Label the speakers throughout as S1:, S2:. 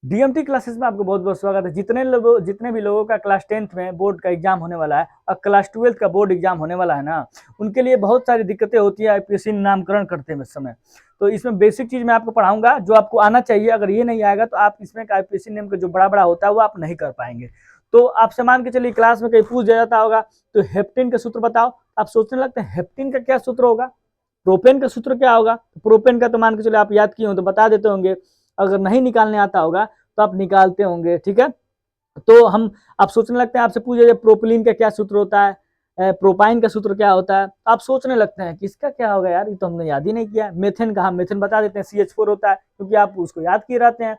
S1: DMT classes में आपको बहुत बहुत स्वागत है। जितने भी लोगों का क्लास 10th में बोर्ड का एग्जाम होने वाला है और क्लास 12th का बोर्ड एग्जाम होने वाला है ना, उनके लिए बहुत सारी दिक्कतें होती है आईपीएससी नामकरण करते हैं समय। तो इसमें बेसिक चीज मैं आपको पढ़ाऊंगा जो आपको आना चाहिए। अगर ये नहीं आएगा तो आप इसमें आईपीएससी नेम का जो बड़ा बड़ा होता है वो आप नहीं कर पाएंगे। तो आपसे मान के चलिए क्लास में कहीं पूछ दिया जाता होगा तो हेप्टेन का सूत्र बताओ, आप सोचने लगते हैं हेप्टेन का क्या सूत्र होगा, प्रोपेन का सूत्र क्या होगा। प्रोपेन का तो मान के चलिए आप याद किए हो तो बता देते होंगे, अगर नहीं निकालने आता होगा तो आप निकालते होंगे। ठीक है, तो हम आप सोचने लगते हैं, आपसे पूछे प्रोपिलीन का क्या सूत्र होता है, प्रोपाइन का सूत्र क्या होता है, आप सोचने लगते हैं कि इसका क्या होगा यार, ये तो हमने याद ही नहीं किया। मेथेन का हम मेथेन बता देते हैं CH4 होता है, क्योंकि आप उसको याद किए रहते हैं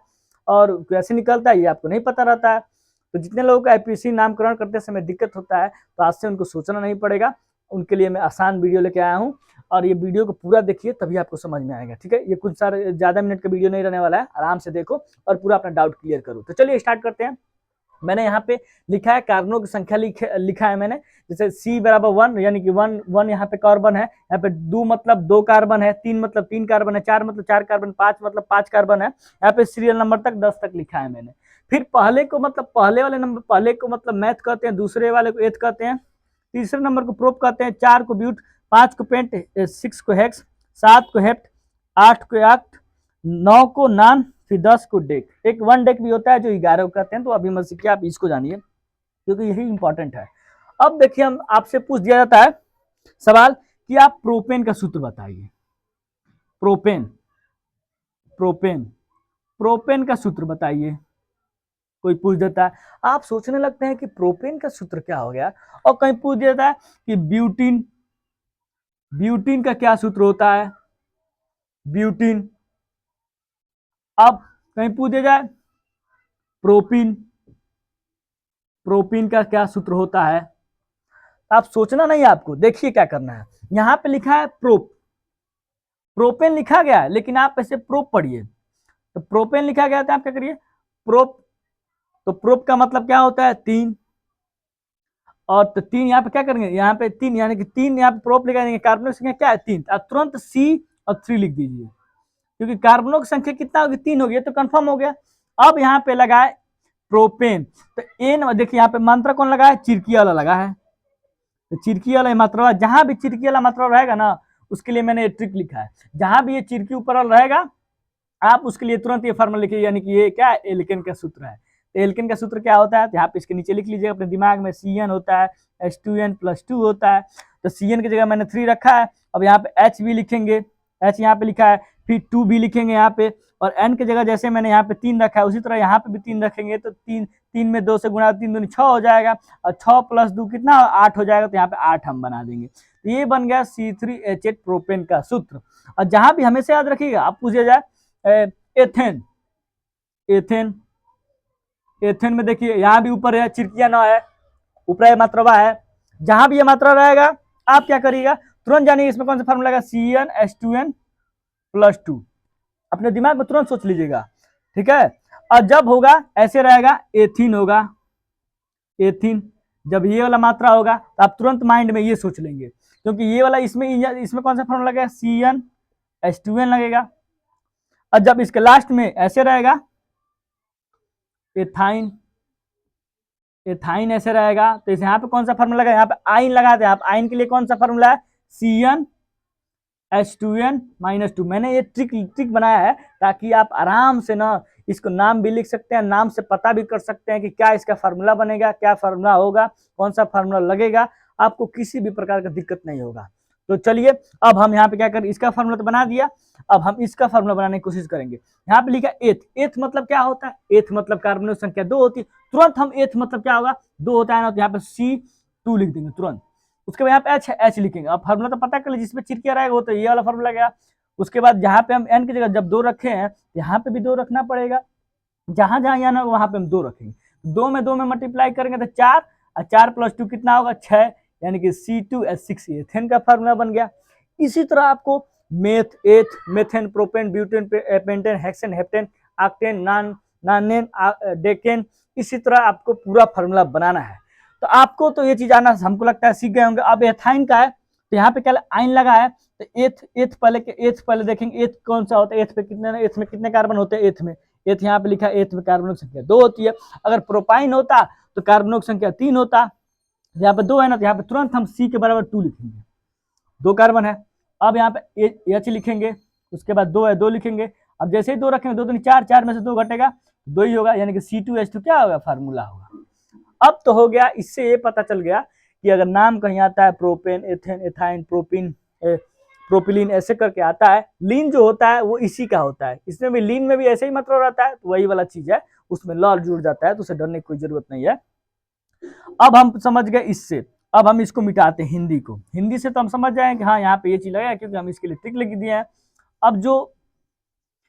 S1: और कैसे निकलता है ये आपको नहीं पता रहता है। तो जितने लोगों का आईपीएससी नामकरण करते समय दिक्कत होता है तो आज से उनको सोचना नहीं पड़ेगा, उनके लिए मैं आसान वीडियो लेके आया हूँ और ये वीडियो को पूरा देखिए तभी आपको समझ में आएगा। ठीक है, ये कुछ सारे ज्यादा मिनट का वीडियो नहीं रहने वाला है, आराम से देखो और पूरा अपना डाउट क्लियर करो। तो चलिए स्टार्ट करते हैं। मैंने यहाँ पे लिखा है कार्बनों की संख्या लिखा है मैंने, जैसे C बराबर 1 यानी कि 1 यहाँ पे कार्बन है, यहाँ पे 2 मतलब 2 कार्बन है, 3 मतलब 3 कार्बन है, 4 मतलब 4 कार्बन, 5 मतलब 5 कार्बन है। यहाँ पे सीरियल नंबर तक 10 तक लिखा है मैंने। फिर पहले को मतलब पहले वाले नंबर, पहले को मतलब मैथ कहते हैं, दूसरे वाले को एथ कहते हैं, तीसरे नंबर को प्रोप कहते हैं, 4 को ब्यूट, 5 को पेंट, 6 को हेक्स, 7 को हेप्ट, 8 को एक्ट, 9 को नान, फिर 10 को डेक। एक 1 डेक भी होता है जो 11 को कहते हैं। तो अभी मत सीखिए, आप इसको जानिए क्योंकि यही इंपॉर्टेंट है। अब देखिए, हम आपसे पूछ दिया जाता है सवाल कि आप प्रोपेन का सूत्र बताइए। प्रोपेन प्रोपेन प्रोपेन का सूत्र बताइए, कोई पूछ देता है। आप सोचने लगते हैं कि प्रोपेन का सूत्र क्या हो गया, और कहीं पूछ देता है कि ब्यूटीन, ब्यूटीन का क्या सूत्र होता है, ब्यूटीन। अब कहीं पूछ दिया जाए प्रोपीन, प्रोपीन का क्या सूत्र होता है। आप सोचना नहीं, आपको देखिए क्या करना है। यहां पे लिखा है प्रोप, प्रोपेन लिखा गया है लेकिन आप ऐसे प्रोप पढ़िए। तो प्रोपेन लिखा गया था, आप क्या करिए प्रोप। तो प्रोप का मतलब क्या होता है 3, और तो 3 यहाँ पे क्या करेंगे, यहाँ पे 3 यानी कि 3 यहाँ पे प्रोप लिखा देंगे, कार्बनों की संख्या क्या है 3, आप तुरंत C और 3 लिख दीजिए, क्योंकि कार्बनों की संख्या कितना होगी 3 होगी, तो कंफर्म हो गया। अब यहाँ पे लगा है प्रोपेन, तो एन देखिए यहाँ पे मात्रा कौन लगा है, चिरकी वाला लगा है। तो चिरकी वाला मात्रा, जहां भी चिरकी वाला मात्रा रहेगा ना उसके लिए मैंने ट्रिक लिखा है। जहां भी ये चिरकी ऊपर वाला रहेगा आप उसके लिए तुरंत ये फार्मूला लिखिए, यानी कि ये क्या है, एल्केन का सूत्र है। तो एल्केन का सूत्र क्या होता है, तो यहाँ पे इसके नीचे लिख लीजिए अपने दिमाग में, CN होता है H2N+2 होता है। तो CN की जगह मैंने 3 रखा है। अब यहाँ पे H भी लिखेंगे, H यहाँ पे लिखा है, फिर 2 भी लिखेंगे यहाँ पे, और N की जगह जैसे मैंने यहाँ पे 3 रखा है उसी तरह यहाँ पे भी 3 रखेंगे। तो 3 में 2 से गुणा, 3 दूनी 6 हो जाएगा, और 6 + 2 कितना 8 हो जाएगा। तो यहाँ पे 8 हम बना देंगे। तो ये बन गया C3H8 प्रोपेन का सूत्र। और जहां भी हमेशा याद रखिएगा, आप पूछे जाए एथेन, एथेन, एथेन में देखिए यहाँ भी ऊपर है चिरकिया ना है, ऊपर मात्रा है। जहां भी ये मात्रा रहेगा आप क्या करिएगा, तुरंत जानिए इसमें कौन सा फार्मूला लगा, CnH2n+2। अपने दिमाग में तुरंत सोच लीजिएगा, ठीक है। और जब होगा ऐसे रहेगा एथीन होगा, एथीन। जब ये वाला मात्रा होगा तो आप तुरंत माइंड में ये सोच लेंगे, क्योंकि ये वाला इसमें कौन सा फार्मूला लगेगा, CnH2n लगेगा। और जब इसके लास्ट में ऐसे रहेगा एथाइन, एथाइन ऐसे रहेगा, तो इस यहाँ पे कौन सा फार्मूला लगा, यहाँ पे आइन लगा दे। आप आइन के लिए कौन सा फार्मूला है, CnH2n-2। मैंने ये ट्रिक बनाया है ताकि आप आराम से ना इसको नाम भी लिख सकते हैं, नाम से पता भी कर सकते हैं कि क्या इसका फार्मूला बनेगा, क्या फार्मूला होगा, कौन सा फार्मूला लगेगा, आपको किसी भी प्रकार का दिक्कत नहीं होगा। तो चलिए अब हम यहाँ पे क्या करें, इसका फार्मूला तो बना दिया, अब हम इसका फार्मूला बनाने की कोशिश करेंगे। यहाँ पे लिखा एथ, एथ मतलब क्या होता है, एथ मतलब कार्बनों की संख्या 2 होती है। तुरंत हम एथ मतलब क्या होगा 2 होता है ना, तो यहाँ पे C2 लिख देंगे तुरंत। उसके बाद यहाँ पे H लिखेंगे। अब फार्मूला तो पता कर लीजिए, जिसमें चिरकिया रहेगा वो तो ये वाला फार्मूला गया। उसके बाद जहाँ पे हम N की जगह जब 2 रखे हैं यहाँ पे भी 2 रखना पड़ेगा, जहां जहां यहाँ ना वहां पे हम 2 रखेंगे। 2 में 2 में मल्टीप्लाई करेंगे तो 4, और 4 + 2 कितना होगा 6, यानी कि C2H6 एथेन का फार्मूला बन गया। इसी तरह आपको meth, eth, methane, propane, butane, pentane, hexane, heptane, octane, nonane, decane, इसी तरह आपको पूरा फार्मूला बनाना है। तो आपको तो ये चीज आना हमको लगता है सीख गए होंगे। अब एथाइन का है तो यहाँ पे क्या आइन लगा है, तो एथ, एथ पहले देखेंगे एथ कौन सा होता है, एथ में कितने कार्बन होते हैं, एथ में एथ यहाँ पे लिखा है, एथ में कार्बनों की संख्या 2 होती है। अगर प्रोपाइन होता तो कार्बनों की संख्या 3 होता, यहाँ पे 2 है ना, तो यहाँ पे तुरंत हम C के बराबर 2 लिखेंगे, 2 कार्बन है। अब यहाँ पे H लिखेंगे, उसके बाद 2 है, 2 लिखेंगे। अब जैसे ही 2 रखेंगे, 2 4, 4 में से 2 घटेगा, 2 ही होगा, यानी कि C2H2 क्या होगा, फार्मूला होगा। अब तो हो गया, इससे ये पता चल गया कि अगर नाम कहीं आता है propane, ethane, ethyne, propyne, propylene ऐसे करके आता है, लीन जो होता है वो इसी का होता है, इसमें भी लीन में भी ऐसे ही मतलब रहता है, तो वही वाला चीज है, उसमें लॉल जुड़ जाता है, तो उसे डरने की कोई जरूरत नहीं है। अब हम समझ गए इससे, अब हम इसको मिटाते हैं हिंदी को, हिंदी से तो हम समझ जाएंगे हाँ यहाँ पे ये चीज लगेगा, क्योंकि हम इसके लिए टिक लिख दिए हैं। अब जो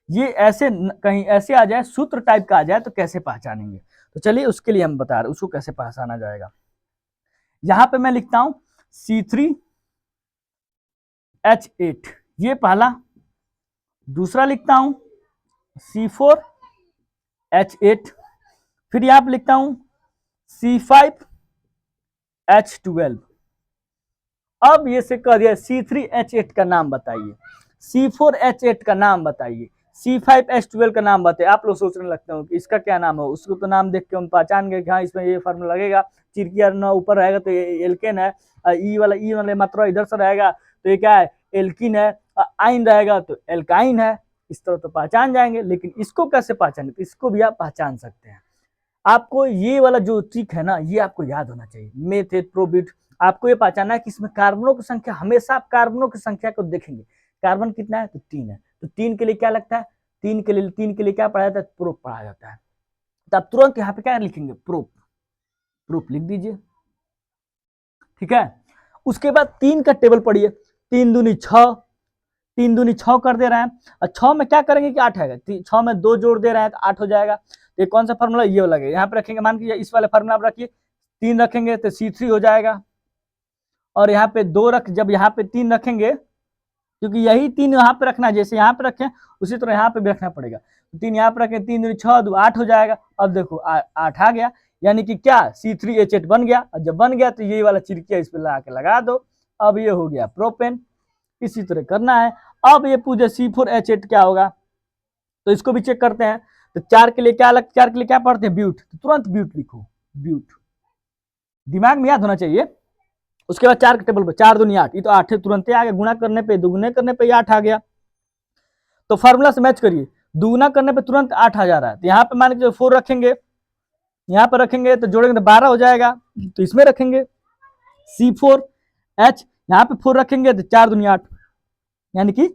S1: ये ऐसे कहीं ऐसे आ जाए, सूत्र टाइप का आ जाए, तो कैसे पहचानेंगे, तो चलिए उसके लिए हम बता रहे उसको कैसे पहचाना जाएगा। यहां पे मैं लिखता हूं C3H8, ये पहला। दूसरा लिखता हूं C4H8, फिर यहां पे लिखता हूं C5H12। अब ये से कह दिया C3H8 का नाम बताइए, C4H8 का नाम बताइए, C5H12 का नाम बताइए। आप लोग सोचने लगते हो कि इसका क्या नाम हो, उसको तो नाम देख के हम पहचान गए कि हाँ इसमें ये फार्मूला लगेगा, चिरकिया न ऊपर रहेगा तो ये एल्केन है, ई वाला मात्रा इधर से रहेगा तो ये क्या है, एल्किन है, आइन रहेगा तो एल्काइन है, इस तरह तो पहचान जाएंगे। लेकिन इसको कैसे पहचाने, तो इसको भी आप पहचान सकते हैं। आपको ये वाला जो ट्रिक है ना, ये आपको याद होना चाहिए, मेथड प्रोबिट। आपको ये पहचानना है कि इसमें कार्बनों की संख्या, हमेशा आप कार्बनों की संख्या को देखेंगे, कार्बन कितना है तो 3 है, तो 3 के लिए क्या लगता है, 3 के लिए क्या पढ़ा जाता है, प्रोप पढ़ा जाता है। तो आप तुरंत यहाँ पे क्या लिखेंगे, प्रोप, प्रोप लिख दीजिए, ठीक है। उसके बाद 3 का टेबल पढ़िए, 3 दूनी 6, 3 दूनी 6 कर दे रहे हैं, और 6 में क्या करेंगे कि 8 आएगा, 6 में 2 जोड़ दे रहे हैं तो 8 हो जाएगा। तो ये कौन सा फार्मूला, ये वाला यहाँ पे रखेंगे, मान लीजिए इस वाले फार्मूला आप रखिए, 3 रखेंगे तो C3 हो जाएगा, और यहाँ पे 2 जब यहाँ पे 3 रखेंगे, क्योंकि यही 3 यहाँ पे रखना है, जैसे यहाँ पे रखें उसी तरह यहाँ पे भी रखना पड़ेगा, तो 3 यहाँ पे रखें, 3 दूनी 6, 2 8 हो जाएगा। अब देखो 8 आ गया, यानी कि क्या, C3H8 बन गया, और जब बन गया तो ये वाला चिरकिया इस पे लगा के लगा दो, अब ये हो गया प्रोपेन। इसी तरह करना है। अब ये पूछे C4H8 क्या होगा, तो इसको भी चेक करते हैं। तो 4 के लिए क्या 4 के लिए क्या पढ़ते हैं, ब्यूट, तो तुरंत ब्यूट लिखो, ब्यूट दिमाग में याद होना चाहिए। उसके बाद 4 के टेबल पर 4 दूनी 8, ये तो 8 है, तुरंत आ गया, गुणा करने पे, दुगुने करने पे 8 आ गया। तो फार्मूला से मैच करिए, दुगुना करने पे तुरंत 8 आ जा रहा है, तो यहाँ पे मान लीजिए 4 रखेंगे, यहाँ पर रखेंगे तो जोड़ेंगे तो 12 हो जाएगा, तो इसमें रखेंगे C4H, यहाँ पे 4 रखेंगे तो 4 दूनी 8, यानी कि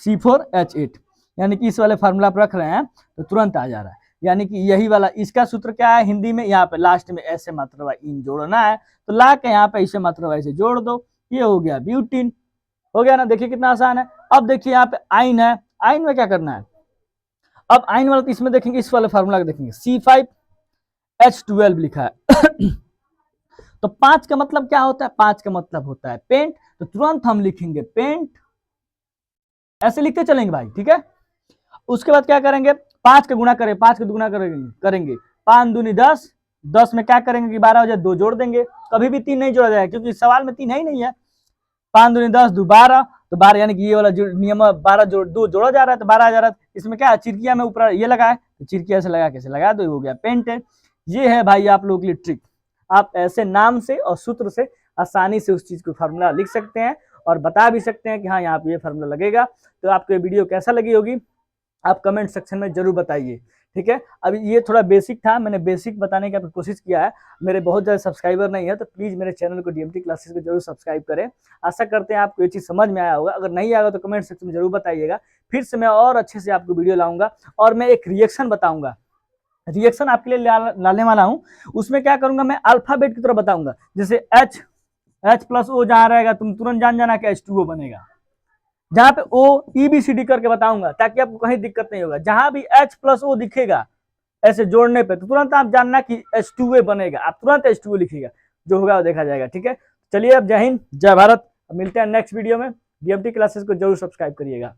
S1: C4H8, यानी कि इस वाले फार्मूला पर रख रहे हैं तो तुरंत आ जा रहा है, यानी कि यही वाला। इसका सूत्र क्या है हिंदी में, यहाँ पे लास्ट में ऐसे मात्रा इन जोड़ना है, तो ला के यहाँ पे ऐसे मात्रा ऐसे जोड़ दो, ये हो गया ब्यूटीन, हो गया ना। देखिए कितना आसान है। अब देखिए यहाँ पे आइन है, आइन में क्या करना है, अब आइन वाला तो इसमें देखेंगे, इस वाले फार्मूला देखेंगे, C5H12 लिखा है तो 5 का मतलब क्या होता है, 5 का मतलब होता है पेंट, तो तुरंत हम लिखेंगे पेंट, ऐसे लिखते चलेंगे भाई, ठीक है। उसके बाद क्या करेंगे, 5 का गुणा करें, 5 का दुगुना करेंगे, 5 दूनी 10, 10 में क्या करेंगे कि 12 हो जाए, 2 जोड़ देंगे, कभी भी 3 नहीं जोड़ा जाएगा क्योंकि सवाल में 3 है ही नहीं है। 5 दूनी 10, 2 12, तो 12 यानी कि ये वाला जो नियम 12 2 जोड़ा जा रहा है तो 12 आ जा रहा है। इसमें क्या है, चिरकिया में ऊपर ये लगा है, तो चिरकिया से लगा कैसे लगा दो, हो गया पेंट है। ये है भाई आप लोगों के लिए ट्रिक, आप ऐसे नाम से और सूत्र से आसानी से उस चीज को फार्मूला लिख सकते हैं और बता भी सकते हैं कि हाँ यहाँ पे ये फार्मूला लगेगा। तो आपको ये वीडियो कैसा लगी होगी आप कमेंट सेक्शन में जरूर बताइए, ठीक है। अभी ये थोड़ा बेसिक था, मैंने बेसिक बताने की कोशिश किया है। मेरे बहुत ज़्यादा सब्सक्राइबर नहीं है, तो प्लीज़ मेरे चैनल को DMT क्लासेस को जरूर सब्सक्राइब करें। आशा करते हैं आपको ये चीज़ समझ में आया होगा, अगर नहीं आएगा तो कमेंट सेक्शन में जरूर बताइएगा, फिर से मैं और अच्छे से आपको वीडियो लाऊंगा। और मैं एक रिएक्शन बताऊंगा, रिएक्शन आपके लिए लाने वाला हूँ। उसमें क्या करूंगा, मैं अल्फाबेट की तरह बताऊंगा, जैसे H+O जहाँ रहेगा तुम तुरंत जान जाना कि H2O बनेगा। जहां पे O EBCD करके बताऊंगा ताकि आपको कहीं दिक्कत नहीं होगा। जहां भी H+O दिखेगा ऐसे जोड़ने पे तो तुरंत आप जानना कि H2A बनेगा, आप तुरंत H2O लिखिएगा, जो होगा वो देखा जाएगा, ठीक है। चलिए अब जय हिंद जय भारत, मिलते हैं नेक्स्ट वीडियो में। DMT क्लासेस को जरूर सब्सक्राइब करिएगा।